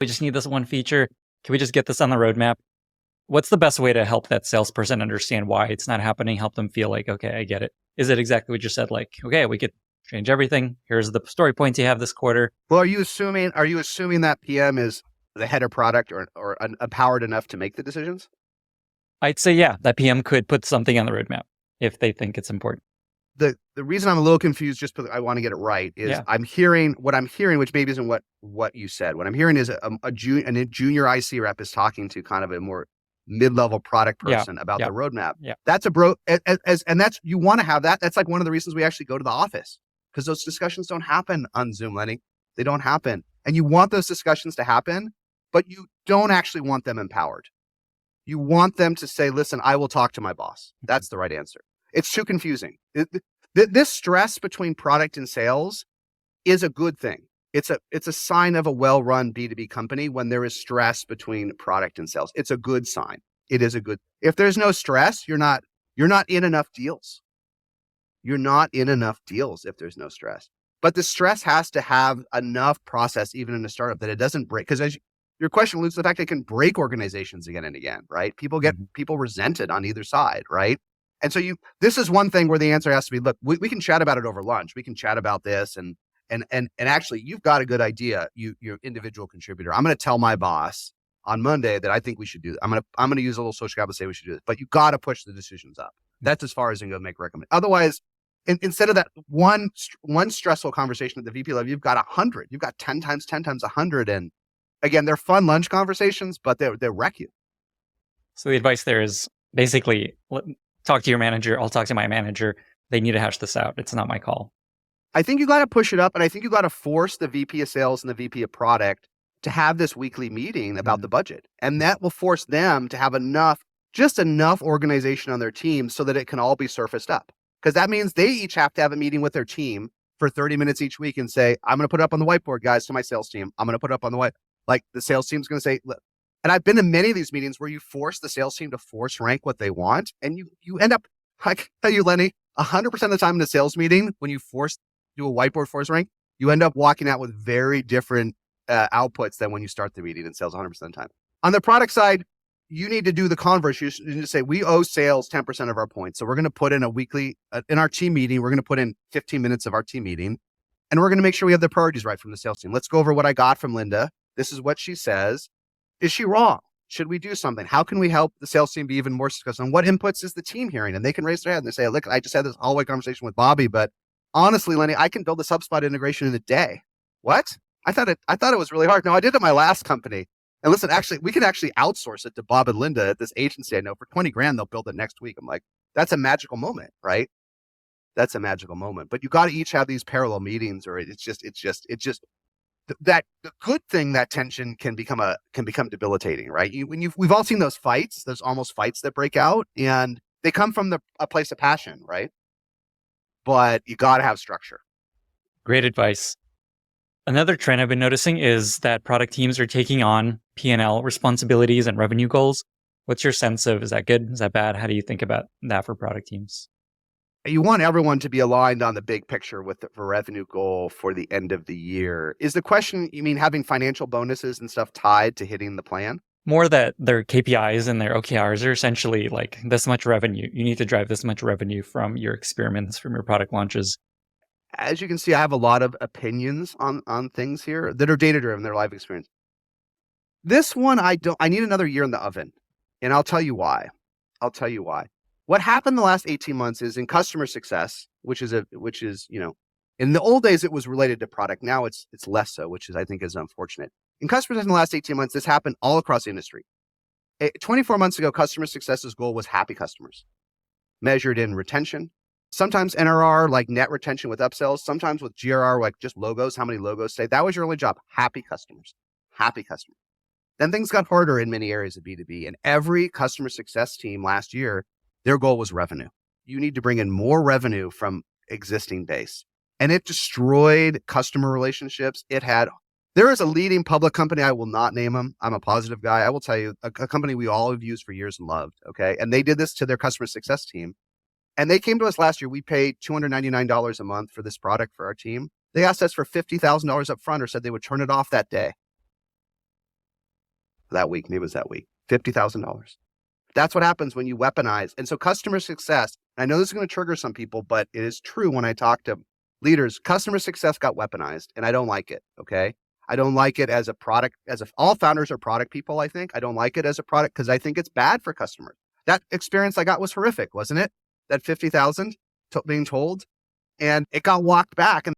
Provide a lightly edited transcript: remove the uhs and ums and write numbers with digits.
We just need this one feature. Can we just get this on the roadmap? What's the best way to help that salesperson understand why it's not happening? Help them feel like, okay, I get it. Is it exactly what you said? Like, okay, we could change everything. Here's the story points you have this quarter. Well, are you assuming that PM is the head of product or empowered enough to make the decisions? I'd say, yeah, that PM could put something on the roadmap if they think it's important. The reason I'm a little confused, just because I want to get it right, is Yeah. I'm hearing, which maybe isn't what you said. What I'm hearing is a junior IC rep is talking to kind of a more mid-level product person about the roadmap. Yeah. That's and that's, you want to have that. That's like one of the reasons we actually go to the office, because those discussions don't happen on Zoom, Lenny. They don't happen. And you want those discussions to happen, but you don't actually want them empowered. You want them to say, listen, I will talk to my boss. That's the right answer. It's too confusing. This stress between product and sales is a good thing. It's a sign of a well-run B2B company when there is stress between product and sales. It's a good sign. It is a good. If there's no stress, you're not in enough deals. You're not in enough deals if there's no stress. But the stress has to have enough process, even in a startup, that it doesn't break. Because as your question alludes to the fact, it can break organizations again and again, right? People resented on either side, right? And so this is one thing where the answer has to be, look, we can chat about it over lunch. We can chat about this and actually, you've got a good idea, you're individual contributor. I'm going to tell my boss on Monday that I think we should do that. I'm going to use a little social capital to say we should do this, but you got to push the decisions up. That's as far as I'm going to make recommend. Otherwise, instead of that one stressful conversation at the VP level, you've got 100. You've got 10 times 100. And again, they're fun lunch conversations, but they wreck you. So the advice there is basically talk to your manager. I'll talk to my manager. They need to hash this out. It's not my call. I think you got to push it up, and I think you got to force the VP of sales and the VP of product to have this weekly meeting about the budget. And that will force them to have enough organization on their team so that it can all be surfaced up. Because that means they each have to have a meeting with their team for 30 minutes each week and say, I'm going to put up on the whiteboard, guys, to my sales team. I'm going to put up on the white. Like the sales team's going to say, look. And I've been in many of these meetings where you force the sales team to force rank what they want. And you end up, I can tell you, Lenny, 100% of the time in a sales meeting, when you do a whiteboard force rank, you end up walking out with very different outputs than when you start the meeting in sales 100% of the time. On the product side, you need to do the converse. You need to say, we owe sales 10% of our points. So we're going to put in a weekly, in our team meeting, we're going to put in 15 minutes of our team meeting. And we're going to make sure we have the priorities right from the sales team. Let's go over what I got from Linda. This is what she says. Is she wrong? Should we do something? How can we help the sales team be even more successful? And what inputs is the team hearing? And they can raise their hand and they say, look, I just had this hallway conversation with Bobby, but honestly, Lenny, I can build a HubSpot integration in a day. What? I thought it was really hard. No, I did it at my last company. And listen, actually, we can actually outsource it to Bob and Linda at this agency. I know for 20 grand, they'll build it next week. I'm like, that's a magical moment, right? That's a magical moment. But you got to each have these parallel meetings, or it's just that the good thing, that tension can become debilitating, right? We've all seen those fights, those almost fights that break out, and they come from a place of passion, right? But you got to have structure. Great advice. Another trend I've been noticing is that product teams are taking on P&L responsibilities and revenue goals. What's your sense of, is that good? Is that bad? How do you think about that for product teams? You want everyone to be aligned on the big picture with the revenue goal for the end of the year. Is the question, you mean having financial bonuses and stuff tied to hitting the plan? More that their KPIs and their OKRs are essentially like this much revenue. You need to drive this much revenue from your experiments, from your product launches. As you can see, I have a lot of opinions on things here that are data-driven, their life experience. This one, I need another year in the oven. And I'll tell you why. What happened the last 18 months is in customer success, which is, in the old days, it was related to product. Now it's less so, which I think is unfortunate. In customer success in the last 18 months, this happened all across the industry. 24 months ago, customer success's goal was happy customers, measured in retention, sometimes NRR, like net retention with upsells, sometimes with GRR, like just logos, how many logos stay. That was your only job, happy customers. Then things got harder in many areas of B2B, and every customer success team last year, their goal was revenue. You need to bring in more revenue from existing base. And it destroyed customer relationships. There is a leading public company, I will not name them. I'm a positive guy. I will tell you, a company we all have used for years and loved, okay? And they did this to their customer success team. And they came to us last year. We paid $299 a month for this product for our team. They asked us for $50,000 up front, or said they would turn it off that day. that week. Maybe it was that week. $50,000. That's what happens when you weaponize. And so customer success, I know this is going to trigger some people, but it is true when I talk to leaders, customer success got weaponized and I don't like it. Okay. I don't like it as a product, all founders are product people, I think. I don't like it as a product because I think it's bad for customers. That experience I got was horrific, wasn't it? That 50,000 being told, and it got walked back. And